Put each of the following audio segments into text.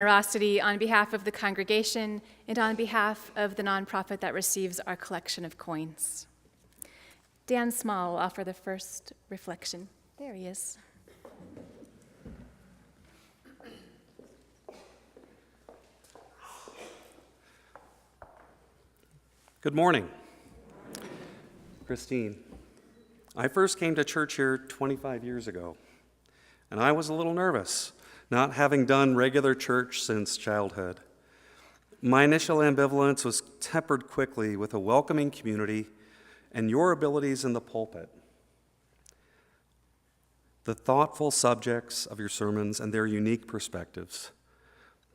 generosity on behalf of the congregation and on behalf of the nonprofit that receives our collection of coins. Dan Small will offer the first reflection. There he is. Good morning. Christine, I first came to church here 25 years ago, and I was a little nervous, not having done regular church since childhood. My initial ambivalence was tempered quickly with a welcoming community and your abilities in the pulpit. The thoughtful subjects of your sermons and their unique perspectives.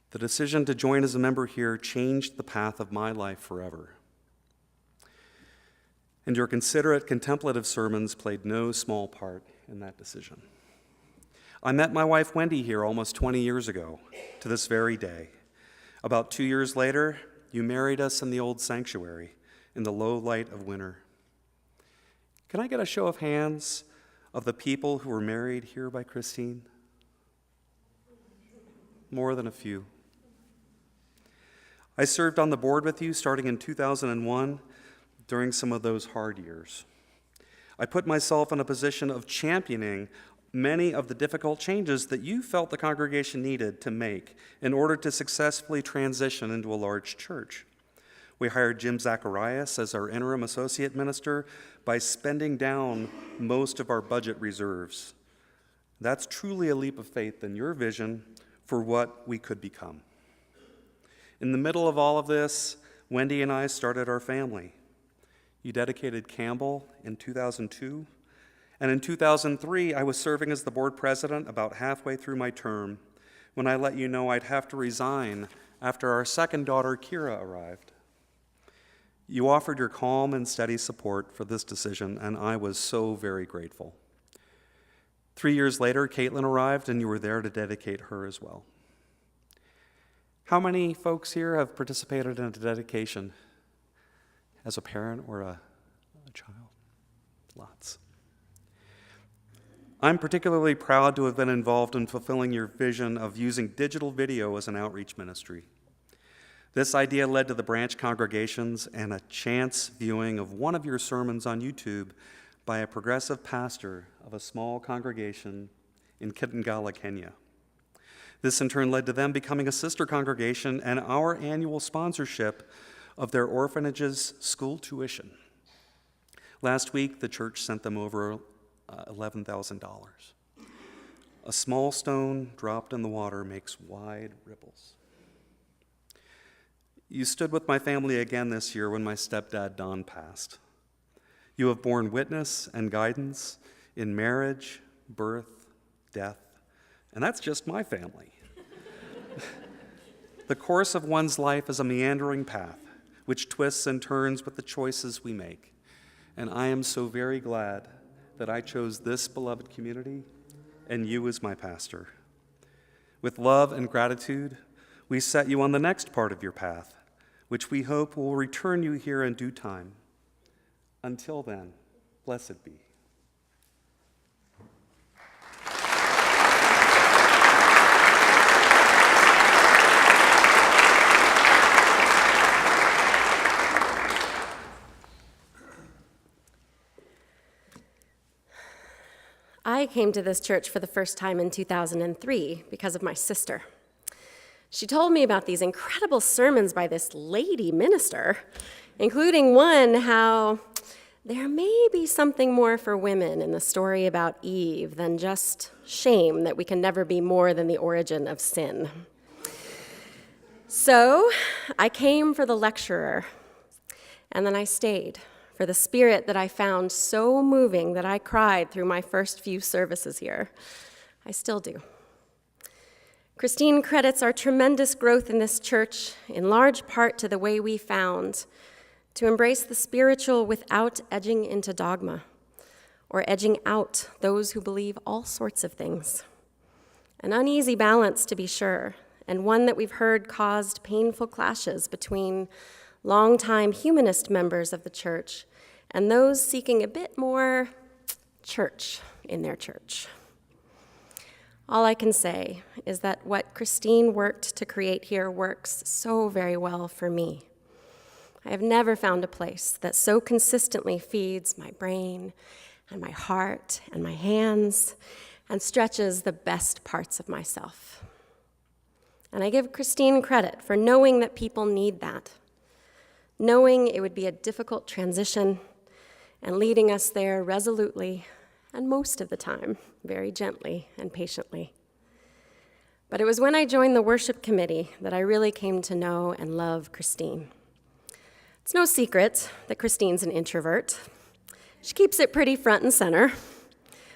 The decision to join as a member here changed the path of my life forever. And your considerate, contemplative sermons played no small part in that decision. I met my wife Wendy here almost 20 years ago, to this very day. About 2 years later, you married us in the old sanctuary in the low light of winter. Can I get a show of hands of the people who were married here by Christine? More than a few. I served on the board with you starting in 2001 during some of those hard years. I put myself in a position of championing many of the difficult changes that you felt the congregation needed to make in order to successfully transition into a large church. We hired Jim Zacharias as our interim associate minister by spending down most of our budget reserves. That's truly a leap of faith in your vision for what we could become. In the middle of all of this, Wendy and I started our family. You dedicated Campbell in 2002, and in 2003, I was serving as the board president about halfway through my term when I let you know I'd have to resign after our second daughter, Kira, arrived. You offered your calm and steady support for this decision, and I was so very grateful. 3 years later, Caitlin arrived, and you were there to dedicate her as well. How many folks here have participated in a dedication as a parent or a child? Lots. I'm particularly proud to have been involved in fulfilling your vision of using digital video as an outreach ministry. This idea led to the branch congregations and a chance viewing of one of your sermons on YouTube by a progressive pastor of a small congregation in Kitengela, Kenya. This in turn led to them becoming a sister congregation and our annual sponsorship of their orphanage's school tuition. Last week, the church sent them over $11,000. A small stone dropped in the water makes wide ripples. You stood with my family again this year when my stepdad, Don, passed. You have borne witness and guidance in marriage, birth, death, and that's just my family. The course of one's life is a meandering path, which twists and turns with the choices we make. And I am so very glad that I chose this beloved community and you as my pastor. With love and gratitude, we set you on the next part of your path, which we hope will return you here in due time. Until then, blessed be. I came to this church for the first time in 2003 because of my sister. She told me about these incredible sermons by this lady minister, including one how there may be something more for women in the story about Eve than just shame that we can never be more than the origin of sin. So I came for the lecturer, and then I stayed for the spirit that I found so moving that I cried through my first few services here. I still do. Christine credits our tremendous growth in this church in large part to the way we found to embrace the spiritual without edging into dogma or edging out those who believe all sorts of things. An uneasy balance, to be sure, and one that we've heard caused painful clashes between longtime humanist members of the church and those seeking a bit more church in their church. All I can say is that what Christine worked to create here works so very well for me. I have never found a place that so consistently feeds my brain and my heart and my hands and stretches the best parts of myself. And I give Christine credit for knowing that people need that, knowing it would be a difficult transition and leading us there resolutely and most of the time very gently and patiently. But it was when I joined the worship committee that I really came to know and love Christine. It's no secret that Christine's an introvert. She keeps it pretty front and center.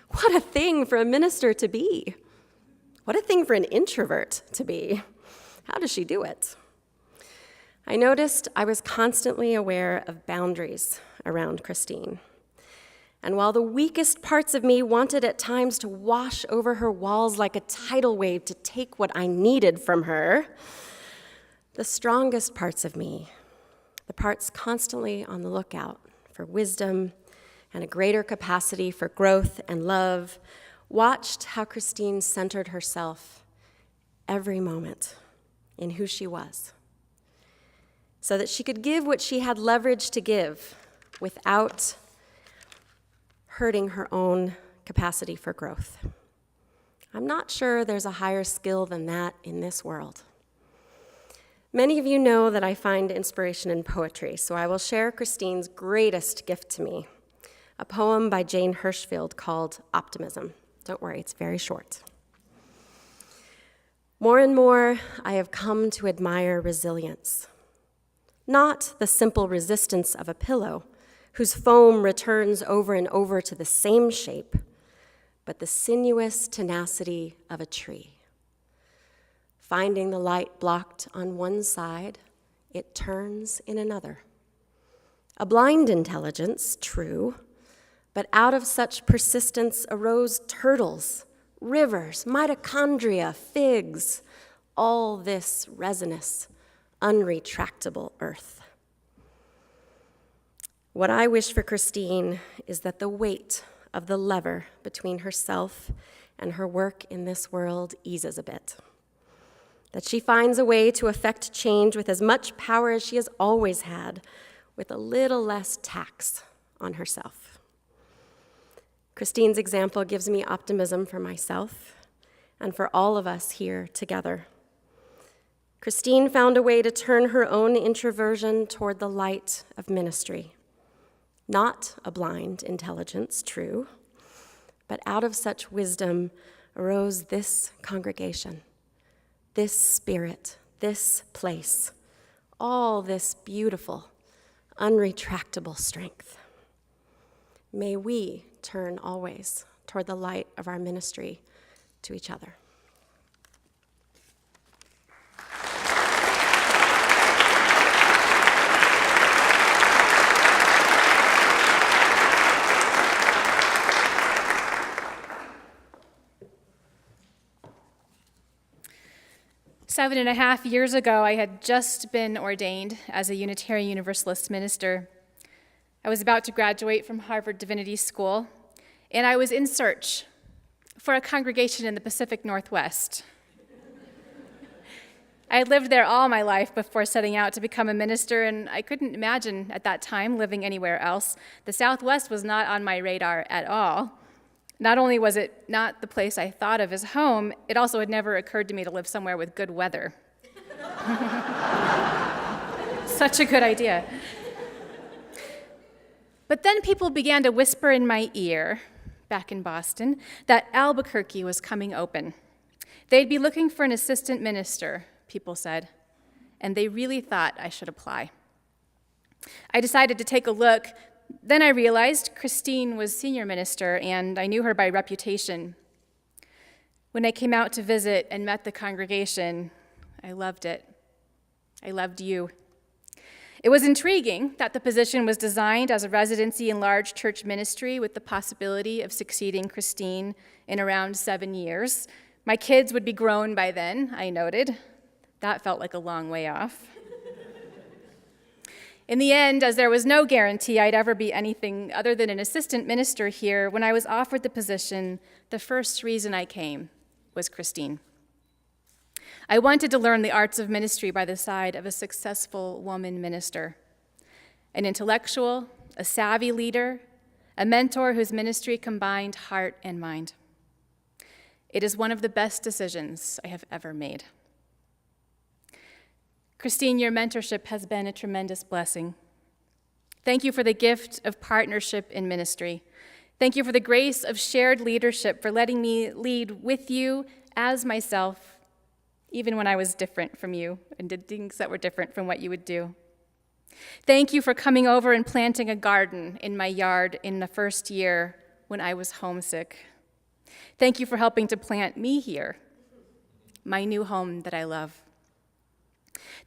What a thing for a minister to be. What a thing for an introvert to be. How does she do it? I noticed I was constantly aware of boundaries around Christine. And while the weakest parts of me wanted at times to wash over her walls like a tidal wave to take what I needed from her, the strongest parts of me, the parts constantly on the lookout for wisdom and a greater capacity for growth and love, watched how Christine centered herself every moment in who she was, so that she could give what she had leverage to give without hurting her own capacity for growth. I'm not sure there's a higher skill than that in this world. Many of you know that I find inspiration in poetry, so I will share Christine's greatest gift to me, a poem by Jane Hirschfield called Optimism. Don't worry, it's very short. More and more, I have come to admire resilience. Not the simple resistance of a pillow, whose foam returns over and over to the same shape, but the sinuous tenacity of a tree. Finding the light blocked on one side, it turns in another. A blind intelligence, true, but out of such persistence arose turtles, rivers, mitochondria, figs, all this resinous, unretractable earth. What I wish for Christine is that the weight of the lever between herself and her work in this world eases a bit, that she finds a way to effect change with as much power as she has always had, with a little less tax on herself. Christine's example gives me optimism for myself and for all of us here together. Christine found a way to turn her own introversion toward the light of ministry. Not a blind intelligence, true, but out of such wisdom arose this congregation, this spirit, this place, all this beautiful, unretractable strength. May we turn always toward the light of our ministry to each other. Seven and a half years ago, I had just been ordained as a Unitarian Universalist minister. I was about to graduate from Harvard Divinity School, and I was in search for a congregation in the Pacific Northwest. I had lived there all my life before setting out to become a minister, and I couldn't imagine at that time living anywhere else. The Southwest was not on my radar at all. Not only was it not the place I thought of as home, it also had never occurred to me to live somewhere with good weather. Such a good idea. But then people began to whisper in my ear, back in Boston, that Albuquerque was coming open. They'd be looking for an assistant minister, people said, and they really thought I should apply. I decided to take a look. Then I realized Christine was senior minister, and I knew her by reputation. When I came out to visit and met the congregation, I loved it. I loved you. It was intriguing that the position was designed as a residency in large church ministry with the possibility of succeeding Christine in around 7 years. My kids would be grown by then, I noted. That felt like a long way off. In the end, as there was no guarantee I'd ever be anything other than an assistant minister here, when I was offered the position, the first reason I came was Christine. I wanted to learn the arts of ministry by the side of a successful woman minister, an intellectual, a savvy leader, a mentor whose ministry combined heart and mind. It is one of the best decisions I have ever made. Christine, your mentorship has been a tremendous blessing. Thank you for the gift of partnership in ministry. Thank you for the grace of shared leadership, for letting me lead with you as myself, even when I was different from you and did things that were different from what you would do. Thank you for coming over and planting a garden in my yard in the first year when I was homesick. Thank you for helping to plant me here, my new home that I love.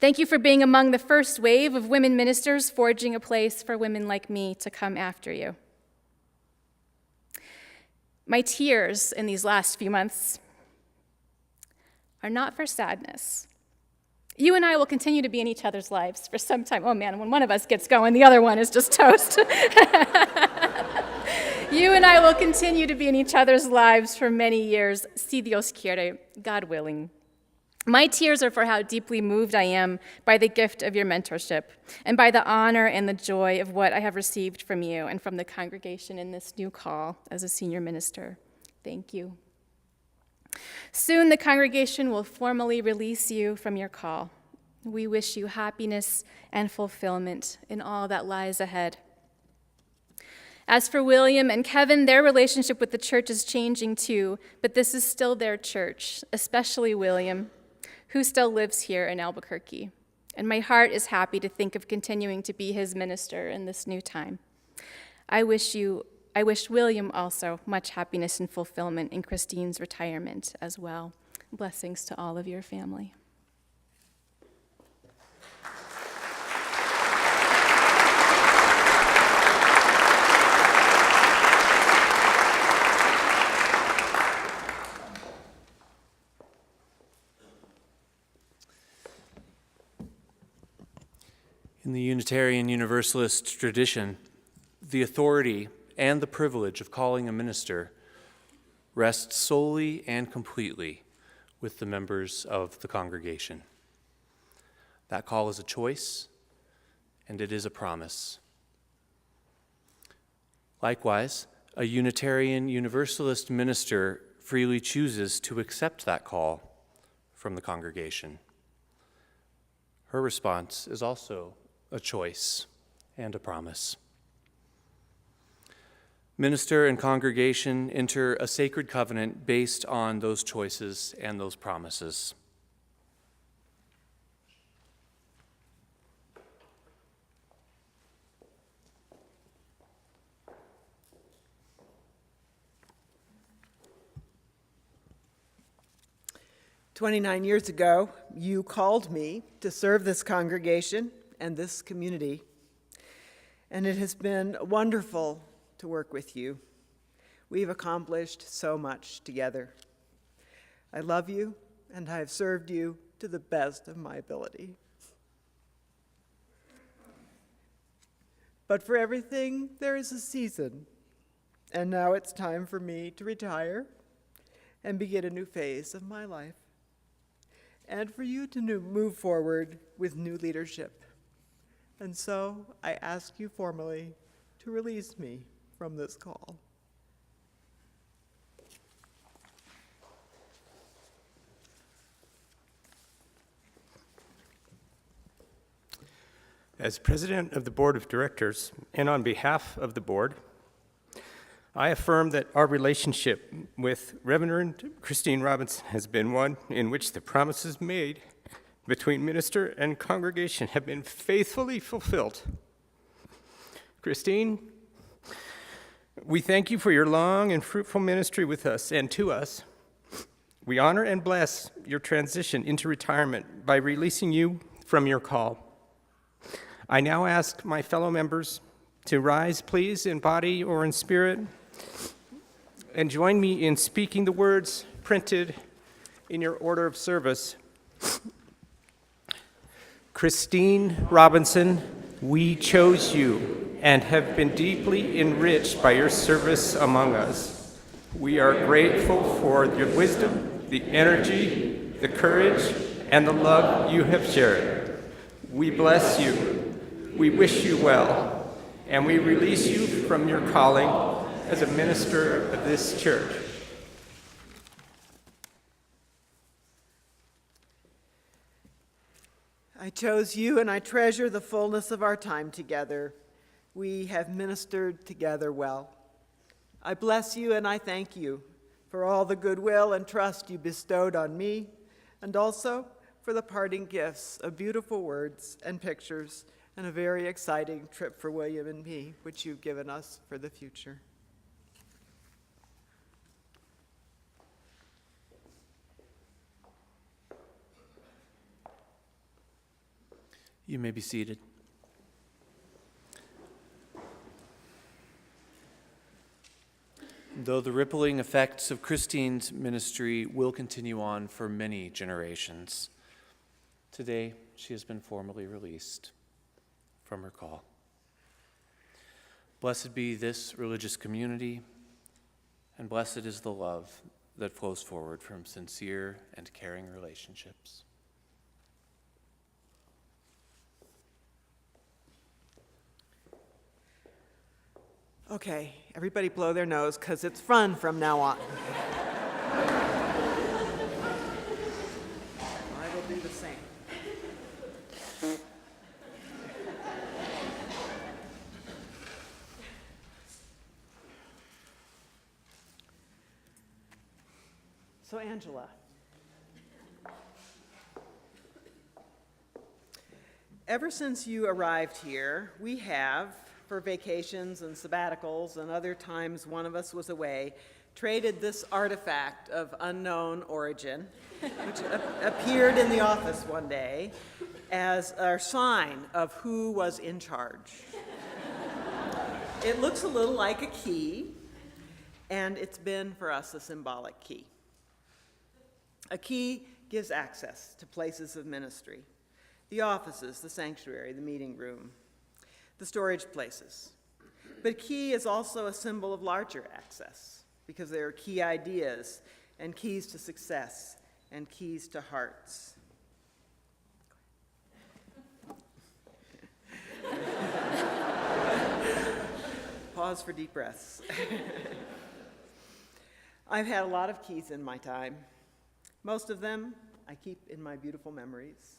Thank you for being among the first wave of women ministers forging a place for women like me to come after you. My tears in these last few months are not for sadness. You and I will continue to be in each other's lives for some time. Oh man, when one of us gets going, the other one is just toast. You and I will continue to be in each other's lives for many years, si Dios quiere, God willing. My tears are for how deeply moved I am by the gift of your mentorship and by the honor and the joy of what I have received from you and from the congregation in this new call as a senior minister. Thank you. Soon the congregation will formally release you from your call. We wish you happiness and fulfillment in all that lies ahead. As for William and Kevin, their relationship with the church is changing too, but this is still their church, especially William, who still lives here in Albuquerque. And my heart is happy to think of continuing to be his minister in this new time. I wish William also much happiness and fulfillment in Christine's retirement as well. Blessings to all of your family. In the Unitarian Universalist tradition, the authority and the privilege of calling a minister rests solely and completely with the members of the congregation. That call is a choice, and it is a promise. Likewise, a Unitarian Universalist minister freely chooses to accept that call from the congregation. Her response is also a choice and a promise. Minister and congregation enter a sacred covenant based on those choices and those promises. "29 years ago, you called me to serve this congregation and this community, and it has been wonderful to work with you. We've accomplished so much together. I love you, and I have served you to the best of my ability. But for everything, there is a season, and now it's time for me to retire and begin a new phase of my life, and for you to move forward with new leadership. And so I ask you formally to release me from this call." As president of the board of directors, and on behalf of the board, I affirm that our relationship with Reverend Christine Robinson has been one in which the promises made between minister and congregation have been faithfully fulfilled. Christine, we thank you for your long and fruitful ministry with us and to us. We honor and bless your transition into retirement by releasing you from your call. I now ask my fellow members to rise, please, in body or in spirit, and join me in speaking the words printed in your order of service. Christine Robinson, we chose you and have been deeply enriched by your service among us. We are grateful for your wisdom, the energy, the courage, and the love you have shared. We bless you, we wish you well, and we release you from your calling as a minister of this church. I chose you, and I treasure the fullness of our time together. We have ministered together well. I bless you, and I thank you for all the goodwill and trust you bestowed on me, and also for the parting gifts of beautiful words and pictures and a very exciting trip for William and me, which you've given us for the future. You may be seated. Though the rippling effects of Christine's ministry will continue on for many generations, today she has been formally released from her call. Blessed be this religious community, and blessed is the love that flows forward from sincere and caring relationships. Okay, everybody blow their nose, because it's fun from now on. I will do the same. So, Angela, ever since you arrived here, we have, for vacations and sabbaticals and other times one of us was away, traded this artifact of unknown origin, which appeared in the office one day as our sign of who was in charge. It looks a little like a key, and it's been for us a symbolic key. A key gives access to places of ministry, the offices, the sanctuary, the meeting room, the storage places. But key is also a symbol of larger access, because there are key ideas and keys to success and keys to hearts. Pause for deep breaths. I've had a lot of keys in my time. Most of them I keep in my beautiful memories,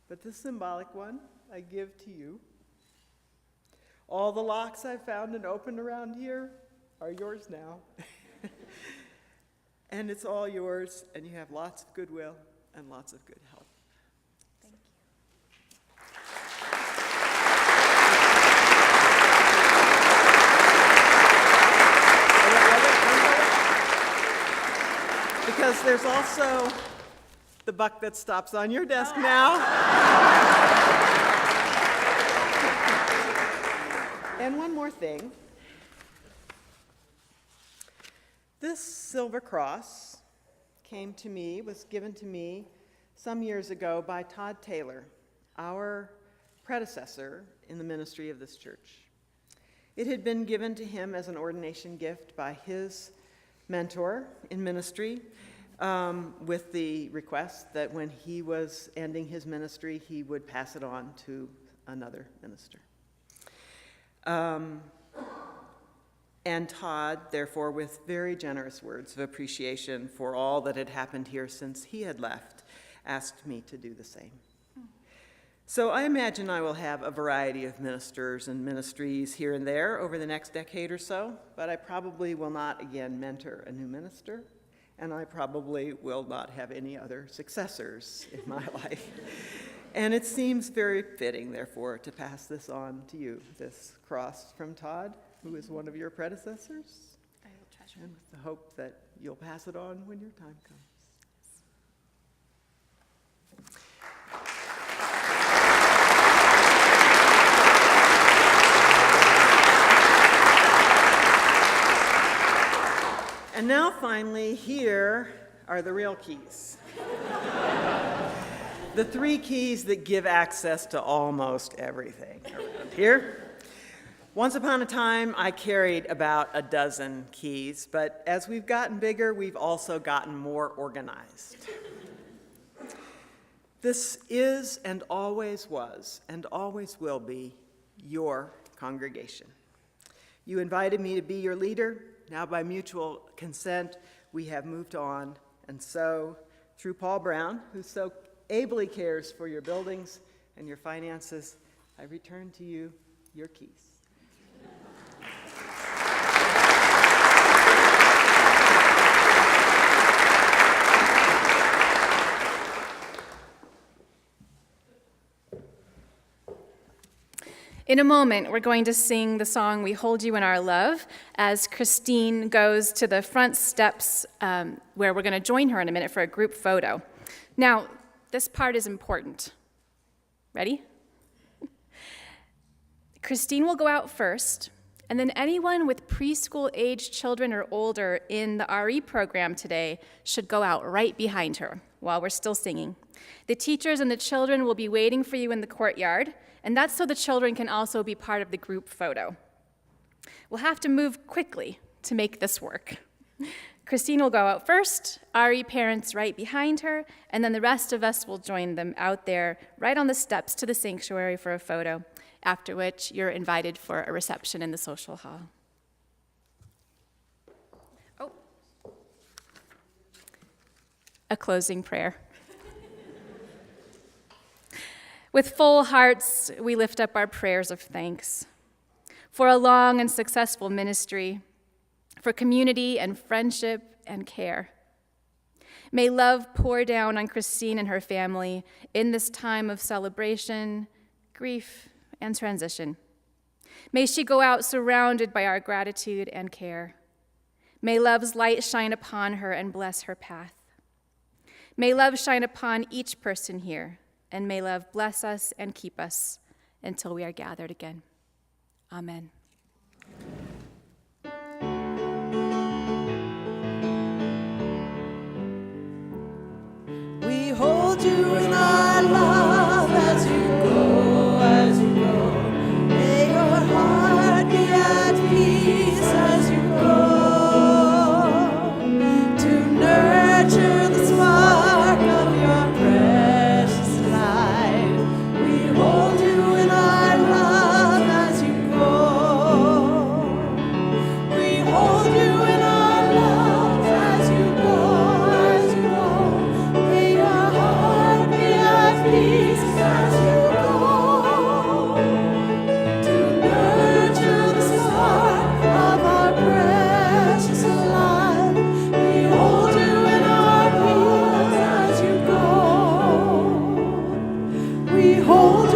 but this symbolic one I give to you. All the locks I've found and opened around here are yours now. And it's all yours, and you have lots of goodwill and lots of good health. Thank you. Because there's also the buck that stops on your desk now. And one more thing. This silver cross was given to me some years ago by Todd Taylor, our predecessor in the ministry of this church. It had been given to him as an ordination gift by his mentor in ministry, with the request that when he was ending his ministry, he would pass it on to another minister. And Todd, therefore, with very generous words of appreciation for all that had happened here since he had left, asked me to do the same. So I imagine I will have a variety of ministers and ministries here and there over the next decade or so, but I probably will not again mentor a new minister, and I probably will not have any other successors in my life. And it seems very fitting, therefore, to pass this on to you, this cross from Todd, who is one of your predecessors, I will treasure and with the hope that you'll pass it on when your time comes. And now, finally, here are the real keys. The three keys that give access to almost everything around here. Once upon a time, I carried about a dozen keys, but as we've gotten bigger, we've also gotten more organized. This is and always was and always will be your congregation. You invited me to be your leader. Now, by mutual consent, we have moved on. And so, through Paul Brown, who so ably cares for your buildings and your finances, I return to you your keys. In a moment, we're going to sing the song We Hold You in Our Love as Christine goes to the front steps where we're going to join her in a minute for a group photo. Now, this part is important. Ready? Christine will go out first, and then anyone with preschool-aged children or older in the RE program today should go out right behind her while we're still singing. The teachers and the children will be waiting for you in the courtyard, and that's so the children can also be part of the group photo. We'll have to move quickly to make this work. Christine will go out first, RE parents right behind her, and then the rest of us will join them out there right on the steps to the sanctuary for a photo, after which you're invited for a reception in the social hall. Oh. A closing prayer. With full hearts, we lift up our prayers of thanks for a long and successful ministry, for community and friendship and care. May love pour down on Christine and her family in this time of celebration, grief, and transition. May she go out surrounded by our gratitude and care. May love's light shine upon her and bless her path. May love shine upon each person here, and may love bless us and keep us until we are gathered again. Amen. We hold you in our love as you go, as you go. May your heart be at peace as you go, to nurture the spark of your precious life. We hold you in our love as you go. We hold you in our love as you go, as you go. May your heart be at peace as you go, to nurture the spark of our precious life. We hold you in our peace as you go. We hold